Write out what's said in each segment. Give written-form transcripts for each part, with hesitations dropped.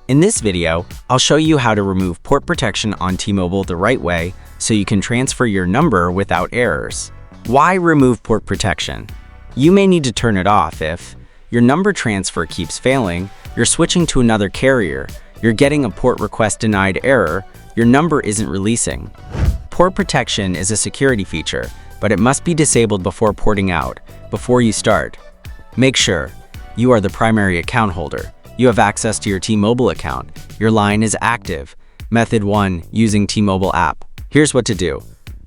In this video, I'll show you how to remove port protection on T-Mobile the right way so you can transfer your number without errors. Why remove port protection? You may need to turn it off if your number transfer keeps failing, you're switching to another carrier, you're getting a port request denied error, your number isn't releasing. Port protection is a security feature, but it must be disabled before porting out, before you start. Make sure you are the primary account holder. You have access to your T-Mobile account. Your line is active. Method 1, using T-Mobile app. Here's what to do.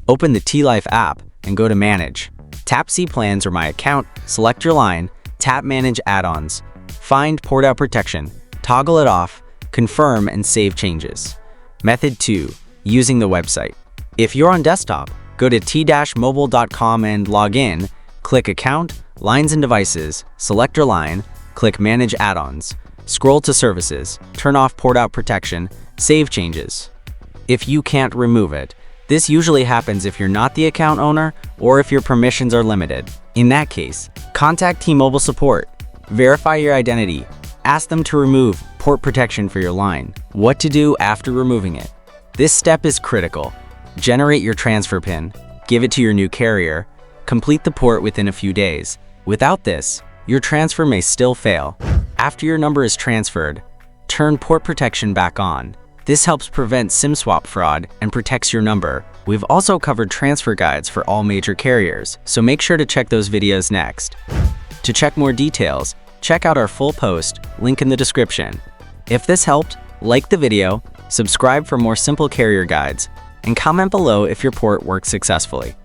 Open the T-Life app and go to Manage. Tap See Plans or My Account, select your line, tap Manage Add-ons. Find Port Out Protection, toggle it off, confirm and save changes. Method 2, using the website. If you're on desktop, go to t-mobile.com and log in, click Account, Lines and Devices, select your line, click Manage Add-ons. Scroll to Services, turn off Port Out Protection, save changes. If you can't remove it, this usually happens if you're not the account owner or if your permissions are limited. In that case, contact T-Mobile support. Verify your identity. Ask them to remove port protection for your line. What to do after removing it. This step is critical. Generate your transfer PIN, give it to your new carrier, complete the port within a few days. Without this, your transfer may still fail. After your number is transferred, turn port protection back on. This helps prevent SIM swap fraud and protects your number. We've also covered transfer guides for all major carriers, so make sure to check those videos next. To check more details, check out our full post, link in the description. If this helped, like the video, subscribe for more simple carrier guides, and comment below if your port works successfully.